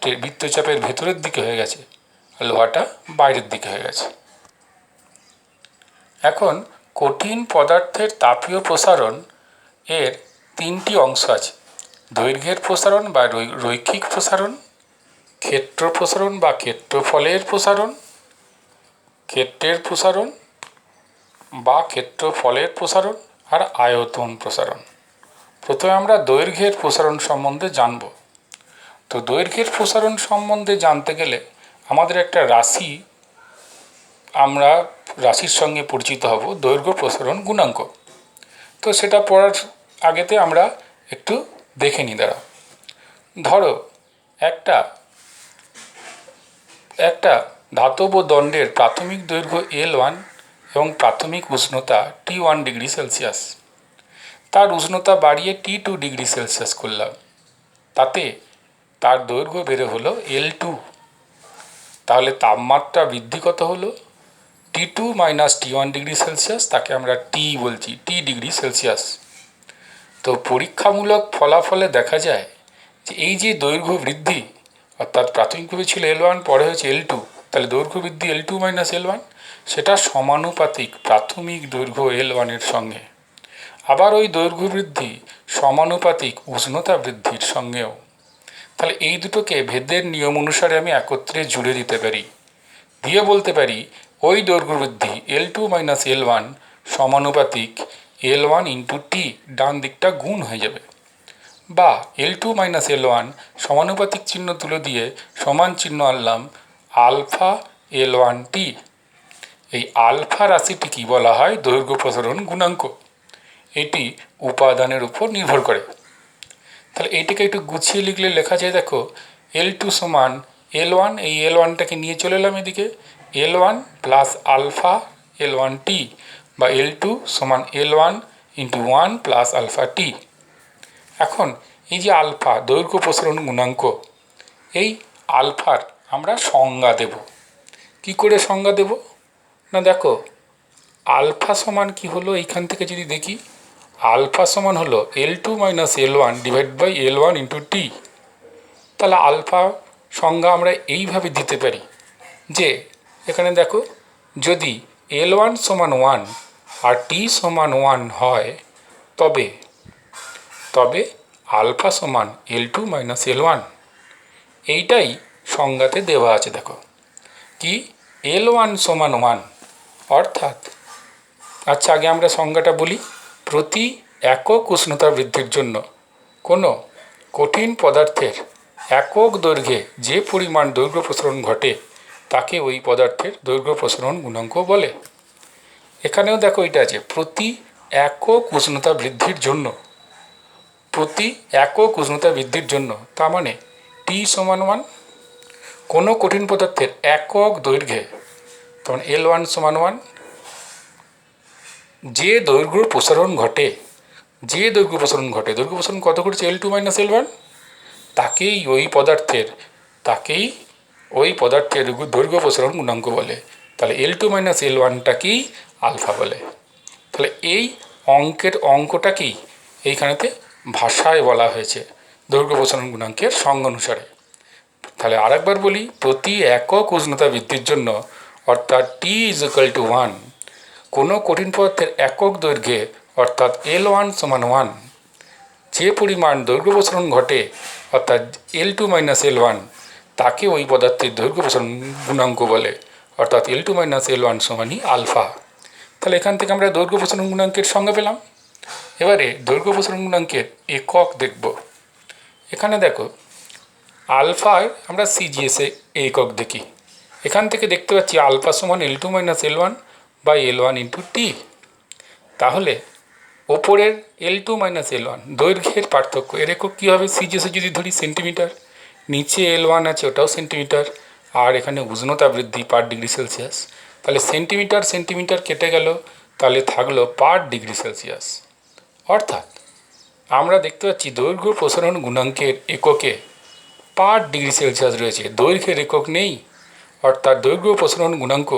ক্ষেত্রে বৃত্তচাপের ভেতরের দিকে হয়ে গেছে আর লোহাটা বাইরের দিকে হয়ে গেছে। এখন কঠিন পদার্থের তাপীয় প্রসারণ এর তিনটি অংশ আছে: দৈর্ঘ্যের প্রসারণ বা রৈখিক প্রসারণ, ক্ষেত্র প্রসারণ বা ক্ষেত্রফলের প্রসারণ, ক্ষেত্রের প্রসারণ বা ক্ষেত্রফলের প্রসারণ, আর আয়তন প্রসারণ। প্রথমে আমরা দৈর্ঘ্যের প্রসারণ সম্বন্ধে জানব। তো দৈর্ঘ্যের প্রসারণ সম্বন্ধে জানতে গেলে আমাদের একটা আমরা রাশির সঙ্গে পরিচিত হব, দৈর্ঘ্য প্রসারণ গুণাঙ্ক। তো সেটা পড়ার আগেতে আমরা একটু দেখে নিই। দাঁড়া, ধরো একটা ধাতব দণ্ডের প্রাথমিক দৈর্ঘ্য L1 এবং প্রাথমিক উষ্ণতা T1 ডিগ্রি সেলসিয়াস। তার উষ্ণতা বাড়িয়ে T2 ডিগ্রি সেলসিয়াস করলাম, তাতে তার দৈর্ঘ্য বেড়ে হলো L2। তাহলে তাপমাত্রা বৃদ্ধি কত হলো? T2 minus T1 degree Celsius, তাকে আমরা T বলছি, T ডিগ্রি সেলসিয়াস। তো পরীক্ষামূলক ফলাফলে দেখা যায় যে এই যে দৈর্ঘ্য বৃদ্ধি, অর্থাৎ প্রাথমিকভাবে ছিল L1, পরে হয়েছে L2, তাহলে দৈর্ঘ্য বৃদ্ধি L2 মাইনাস L1, সেটা সমানুপাতিক প্রাথমিক দৈর্ঘ্য L1 এর সঙ্গে। আবার ওই দৈর্ঘ্য বৃদ্ধি সমানুপাতিক উষ্ণতা বৃদ্ধির সঙ্গেও। তাহলে এই দুটোকে ভেদের নিয়ম অনুসারে আমি একত্রে জুড়ে দিতে পারি, দিয়ে বলতে পারি ওই দৈর্ঘ্য বৃদ্ধি L2 মাইনাস L1 সমানুপাতিক L1 ইন্টু টি, ডান দিকটা গুণ হয়ে যাবে। বা L2 মাইনাস L1 সমানুপাতিক চিহ্ন তুলে দিয়ে সমান চিহ্ন আনলাম আলফা L1 টি। এই আলফা রাশিটি কি বলা হয়? দৈর্ঘ্য প্রসারণ গুণাঙ্ক। এটি উপাদানের উপর নির্ভর করে। তাহলে এইটিকে একটু গুছিয়ে লিখলে লেখা যায়, দেখো, L2 সমান L1, এই L1টাকে নিয়ে চলে এলাম এদিকে, L1 প্লাস আলফা L1 টি, বা L2 সমান L1 ইন্টু 1 প্লাস আলফা টি। এখন এই যে আলফা দৈর্ঘ্য প্রসারণ গুণাঙ্ক, এই আলফার আমরা সংজ্ঞা দেব। কি করে সংজ্ঞা দেব? না দেখো, আলফা সমান কি হলো, এইখান থেকে যদি দেখি, আলফা সমান হলো L2 minus L1 divide by L1 into T. তাহলে আলফা সংজ্ঞা আমরা এইভাবে দিতে পারি যে, এখানে দেখো, যদি L1 সমান 1 আর টি সমান 1 হয়, তবে আলফা সমান L2 মাইনাস L1। এইটাই সংজ্ঞাতে দেওয়া আছে। দেখো কি, L1 সমান 1, অর্থাৎ, আচ্ছা আগে আমরা সংজ্ঞাটা বলি। প্রতি একক উষ্ণতা বৃদ্ধির জন্য কোনো কঠিন পদার্থের একক দৈর্ঘ্যে যে পরিমাণ দৈর্ঘ্য প্রসারণ ঘটে তাকে ওই পদার্থের দৈর্ঘ্য প্রসারণ গুণাঙ্ক বলে। এখানেও দেখো এটা আছে, প্রতি একক উষ্ণতা বৃদ্ধির জন্য, প্রতি একক উষ্ণতা বৃদ্ধির জন্য, তার মানে টি সমান 1। কোনো কঠিন পদার্থের একক দৈর্ঘ্যে, তখন L1 সমান 1, যে দৈর্ঘ্য প্রসারণ ঘটে, দৈর্ঘ্য প্রসারণ কত ঘটেছে? L2 মাইনাস L1, তাকেই ওই পদার্থের দৈর্ঘ্য প্রসারণ গুণাঙ্ক বলে। তাহলে L2 মাইনাস L1টাকেই আলফা বলে। তাহলে এই অঙ্কটাকেই এইখানেতে ভাষায় বলা হয়েছে দৈর্ঘ্য প্রসারণ গুণাঙ্কের সংজ্ঞা অনুসারে। তাহলে আরেকবার বলি, প্রতি একক উষ্ণতা বৃদ্ধির জন্য, অর্থাৎ T ইজ ইকুয়াল টু 1, কোনো কঠিন পদার্থের একক দৈর্ঘ্যে, অর্থাৎ L1 সমান 1, যে পরিমাণ দৈর্ঘ্য প্রসারণ ঘটে, অর্থাৎ L2 মাইনাস L1, তাকে ওই পদার্থের দৈর্ঘ্য প্রসারণ গুণাঙ্ক বলে, অর্থাৎ L2 মাইনাস L1 সমানই আলফা। তাহলে এখান থেকে আমরা দৈর্ঘ্য প্রসারণ গুণাঙ্কের সংজ্ঞা পেলাম। এবারে দৈর্ঘ্য প্রসারণ গুণাঙ্কের একক দেখব। এখানে দেখো, আলফায় আমরা সিজিএসে একক দেখি। এখান থেকে দেখতে পাচ্ছি আলফা সমান L2 minus L1 by L1 into T. তাহলে ওপরের L2 মাইনাস L1 দৈর্ঘ্যের পার্থক্য, এর একক কী হবে? সিজিএসে যদি ধরি সেন্টিমিটার, নিচে L1 আছে ওটাও সেন্টিমিটার, আর এখানে উষ্ণতা বৃদ্ধি পার ডিগ্রি সেলসিয়াস। তাহলে সেন্টিমিটার কেটে গেল, তাহলে থাকলো পার ডিগ্রি সেলসিয়াস। অর্থাৎ আমরা দেখতে পাচ্ছি দৈর্ঘ্য প্রসারণ গুণাঙ্কের এককে পার ডিগ্রি সেলসিয়াস রয়েছে, দৈর্ঘ্যের একক নেই। অর্থাৎ দৈর্ঘ্য প্রসারণ গুণাঙ্ক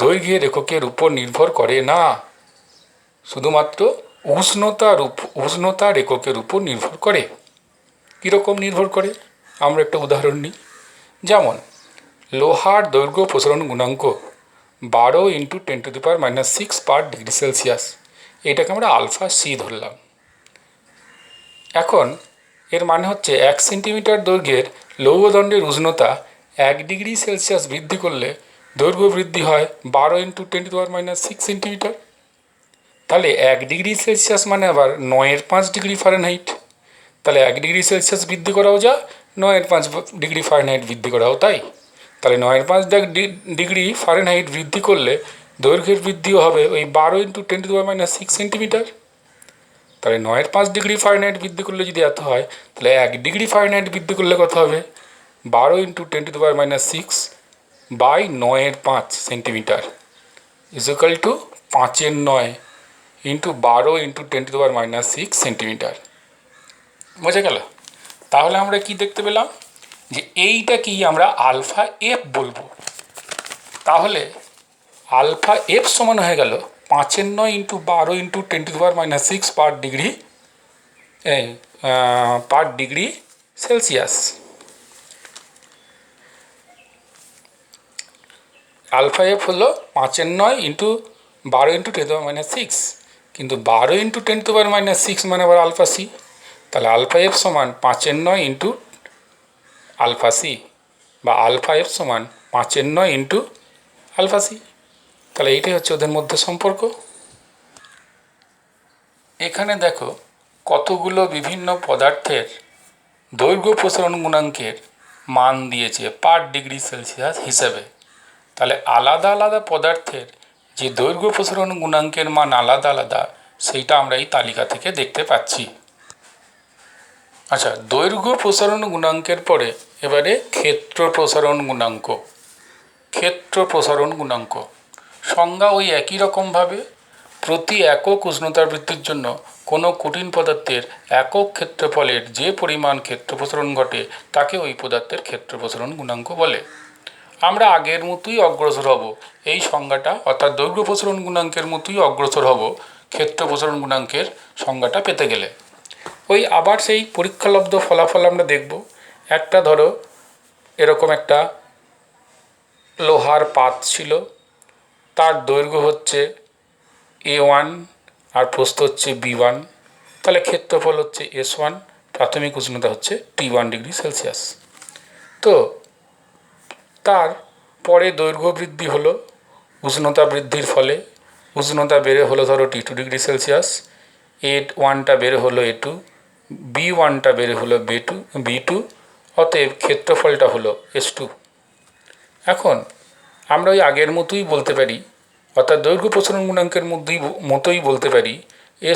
দৈর্ঘ্যের এককের উপর নির্ভর করে না, শুধুমাত্র উষ্ণতার এককের উপর নির্ভর করে। কীরকম নির্ভর করে? আমরা একটা উদাহরণ নিই। যেমন লোহার দৈর্ঘ্য প্রসারণ গুণাঙ্ক 12 × 10⁻⁶ পার ডিগ্রি সেলসিয়াস, এটাকে আমরা আলফা সি ধরলাম। এখন এর মানে হচ্ছে 1 সেন্টিমিটার দৈর্ঘ্যের লৌহদণ্ডের উষ্ণতা 1 ডিগ্রি সেলসিয়াস বৃদ্ধি করলে দৈর্ঘ্য বৃদ্ধি হয় 12 × 10⁻⁶ সেন্টিমিটার। তাহলে 1 ডিগ্রি সেলসিয়াস মানে আবার 9.5 ডিগ্রি ফারেনহাইট। তাহলে 1 ডিগ্রি সেলসিয়াস বৃদ্ধি করাও যা, 9.5 ডিগ্রি ফারেনহাইট বৃদ্ধি করাও তাই। তাহলে 9.5 ডিগ্রি ফারেনহাইট বৃদ্ধি করলে দৈর্ঘ্যের বৃদ্ধিও হবে ওই 12 × 10⁻⁶ সেন্টিমিটার। তাহলে 9.5 ডিগ্রি ফারেনহাইট বৃদ্ধি করলে যদি এত হয়, তাহলে 1 ডিগ্রি ফারেনহাইট বৃদ্ধি করলে কত হবে? 12 × 10⁻⁶ by 9.5 centimetre equal to 5/9 into 12 × 10⁻⁶ centimetre. বোঝা গেল? তাহলে আমরা কি দেখতে পেলাম যে এইটা কি আমরা আলফা এফ বলবো। তাহলে আলফা এফ সমান হয়ে গেল 5/9 into 12 × 10⁻⁶ per degree Celsius. Alpha F হলো 5/9 ইন্টু 12 × 10⁻⁶, কিন্তু 12 × 10⁻⁶ মানে আবার আলফা সি। তাহলে আলফা এফ সমান 5/9 ইন্টু আলফা সি, বা আলফা এফ সমান 5/9 ইন্টু আলফা সি। তাহলে এইটাই হচ্ছে ওদের মধ্যে সম্পর্ক। এখানে দেখো কতগুলো বিভিন্ন পদার্থের দৈর্ঘ্য প্রসারণ গুণাঙ্কের মান দিয়েছে পার ডিগ্রি সেলসিয়াস হিসেবে। তাহলে আলাদা আলাদা পদার্থের যে দৈর্ঘ্য প্রসারণ গুণাঙ্কের মান আলাদা আলাদা, সেইটা আমরা এই তালিকা থেকে দেখতে পাচ্ছি। আচ্ছা, দৈর্ঘ্য প্রসারণ গুণাঙ্কের পরে এবারে ক্ষেত্র প্রসারণ গুণাঙ্ক। ক্ষেত্র প্রসারণ গুণাঙ্ক সংজ্ঞা ওই একই রকমভাবে প্রতি একক উষ্ণতা বৃদ্ধির জন্য কোনো কঠিন পদার্থের একক ক্ষেত্রফলের যে পরিমাণ ক্ষেত্র প্রসারণ ঘটে তাকে ওই পদার্থের ক্ষেত্র প্রসারণ গুণাঙ্ক বলে। আমরা আগের মতোই অগ্রসর হব এই সংজ্ঞাটা, অর্থাৎ দৈর্ঘ্য প্রসারণ গুণাঙ্কের মতোই অগ্রসর হব ক্ষেত্র প্রসারণ গুণাঙ্কের সংজ্ঞাটা পেতে গেলে। ওই আবার সেই পরীক্ষালব্ধ ফলাফল আমরা দেখব। একটা ধরো এরকম একটা লোহার পাত ছিল, তার দৈর্ঘ্য হচ্ছে A1 আর প্রস্থ হচ্ছে B1, তাহলে ক্ষেত্রফল হচ্ছে S1, প্রাথমিক উষ্ণতা হচ্ছে T1 ডিগ্রি সেলসিয়াস। তো তার পরে দৈর্ঘ্য বৃদ্ধি হলো উষ্ণতা বৃদ্ধির ফলে, উষ্ণতা বেড়ে হলো ধরো T2 ডিগ্রি সেলসিয়াস, A1টা বেড়ে হলো A2, B1টা বেড়ে হলো B2, অতএব ক্ষেত্রফলটা হলো S2। এখন আমরা ওই আগের মতোই বলতে পারি, অর্থাৎ দৈর্ঘ্য প্রসারণ গুণাঙ্কের মতোই বলতে পারি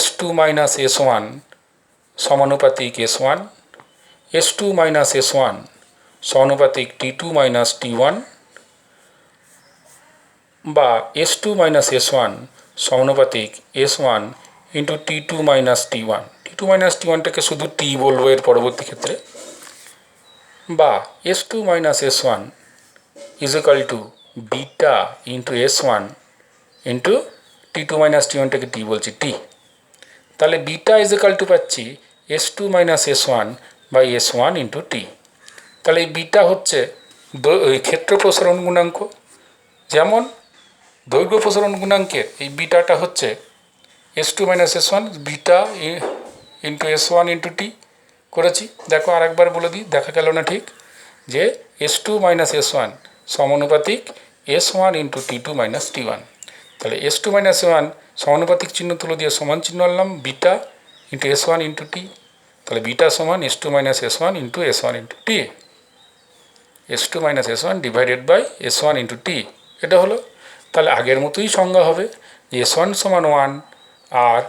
S2 - S1 সমানুপাতিক S1, S2 - S1 সমানুপাতিক T2 - T1, বা S2 - S1 সমানুপাতিক S1 into T2 - T1। T2 - T1টাকে শুধু T বলবো এর পরবর্তী ক্ষেত্রে, বা S2 - S1 equal to beta into S1 into T2 - T1টাকে T বলছি T। তাহলে বিটা ইকুয়াল টু পাচ্ছি S2 - S1 by S1 into T। তাহলে এই বিটা হচ্ছে ক্ষেত্র প্রসারণ গুণাঙ্ক। যেমন দৈর্ঘ্য প্রসারণ গুণাঙ্কের এই বিটাটা হচ্ছে S2 - S1 beta into S1 into T করেছি। দেখো আরেকবার বলে দিই, দেখা গেল না ঠিক, যে S2 - S1 সমানুপাতিক S1 ইন্টু T2 - T1। তাহলে S2 - S1 সমানুপাতিক চিহ্ন তুলে দিয়ে সমান চিহ্ন আনলাম beta into S1 into T। তাহলে বিটা সমান S2 - S1 into S1 into T, S2 - S1 divided by S1 into T, এটা হলো। তাহলে আগের মতোই সংজ্ঞা হবে যে S1 সমান 1 আর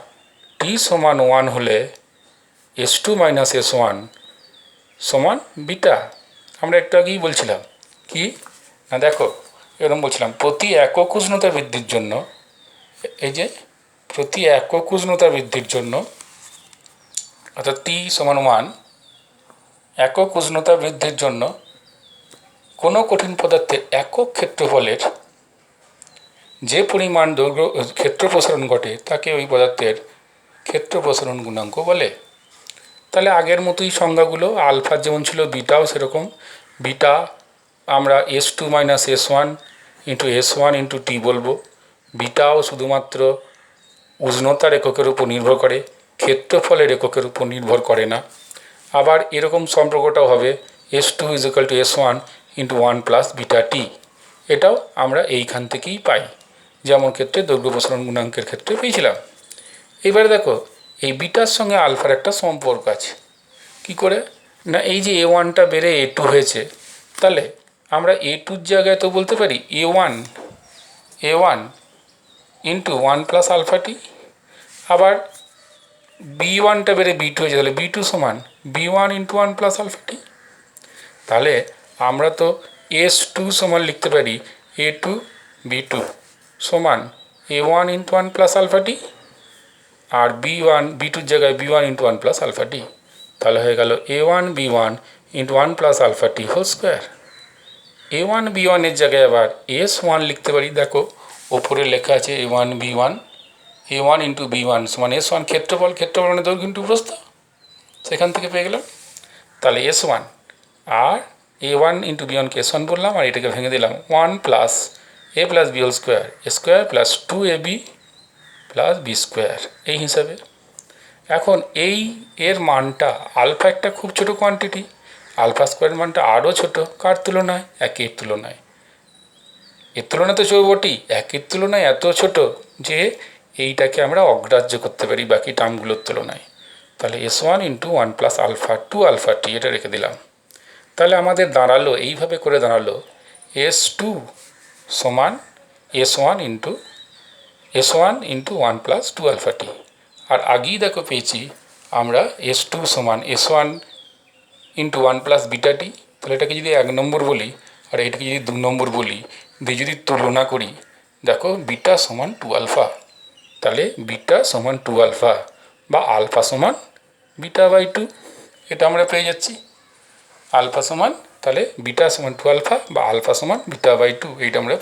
T সমান 1 হলে S2 - S1 সমান বিটা। আমরা একটু আগেই বলছিলাম কি না, দেখো এরকম বলছিলাম প্রতি একক উষ্ণতা বৃদ্ধির জন্য, এই যে প্রতি একক উষ্ণতা বৃদ্ধির জন্য অর্থাৎ T সমান 1 একক উষ্ণতা বৃদ্ধির জন্য কোনো কঠিন পদার্থের একক ক্ষেত্রফলের যে পরিমাণ দৈর্ঘ্য ক্ষেত্র প্রসারণ ঘটে তাকে ওই পদার্থের ক্ষেত্র প্রসারণ গুণাঙ্ক বলে। তাহলে আগের মতোই সংজ্ঞাগুলো, আলফার যেমন ছিল বিটাও সেরকম। বিটা আমরা S2 minus S1 into S1 into T বলবো। বিটাও শুধুমাত্র উষ্ণতার এককের উপর নির্ভর করে, ক্ষেত্রফলের এককের উপর নির্ভর করে না। আবার এরকম সম্পর্কটাও হবে S2 is equal to S1 into 1 plus beta টি। এটাও আমরা এইখান থেকেই পাই, যেমন ক্ষেত্রে দৈর্ঘ্য প্রসারণ গুণাঙ্কের ক্ষেত্রে পেয়েছিলাম। এবারে দেখো এই বিটার সঙ্গে আলফার একটা সম্পর্ক আছে। কি করে না, এই যে A1টা বেড়ে A2 হয়েছে, তাহলে আমরা A2-র জায়গায় তো বলতে পারি A1 ইন্টু 1 প্লাস আলফা টি। আবার B1টা বেড়ে B2 হয়েছে, তাহলে B2 সমান B1 ইন্টু 1 প্লাস আলফা টি। তাহলে আমরা তো S2 সমান লিখতে পারি A2 B2 সমান A1 into 1 plus alpha T, আর B2-র জায়গায় B1 ইন্টু 1 প্লাস আলফা টি। তাহলে হয়ে গেল A1 B1 into 1 plus alpha t whole square. A1 B1-এর জায়গায় আবার S1 লিখতে পারি, দেখো ওপরে লেখা আছে A1 B1, A1 into B1 সমান S1 ক্ষেত্রফল, ক্ষেত্রফল মানে দৈর্ঘ্য ইন্টু প্রস্থ, সেখান থেকে পেয়ে গেলাম। তাহলে S1 আর A1 ইন্টু B1কে S1 বললাম, আর এটাকে ভেঙে দিলাম 1 plus A plus B whole square, A square plus 2AB plus B square, এই হিসাবে। এখন এর মানটা, আলফা একটা খুব ছোট কোয়ান্টিটি, আলফা স্কোয়ার মানটা আরও ছোট, কার তুলনায়? একের তুলনায়। এর তুলনায় তো বটেই, একের তুলনায় এত ছোট যে এইটাকে আমরা অগ্রাহ্য করতে পারি বাকি টার্মগুলোর তুলনায়। তাহলে S1 into 1 plus alpha 2 alpha t, এটা রেখে দিলাম। তাহলে আমাদের দাঁড়ালো, এইভাবে করে দাঁড়ালো S2 সমান S1 into 1 plus 2 alpha T. আর আগেই দেখো পেয়েছি আমরা S2 সমান S1 ইন্টু 1 প্লাস বিটা টি। তাহলে এটাকে যদি 1 নম্বর বলি আর এটাকে যদি 2 নম্বর বলি, দিয়ে যদি তুলনা করি, দেখো বিটা সমান 2 আলফা। তাহলে বিটা সমান 2 আলফা বা আলফা সমান বিটা বাই 2, এটা আমরা পেয়ে যাচ্ছি। আলফা সমান, তাহলে বিটা সমান 2 আলফা বা আলফা সমান বিটা বাই 2, এইটা আমরা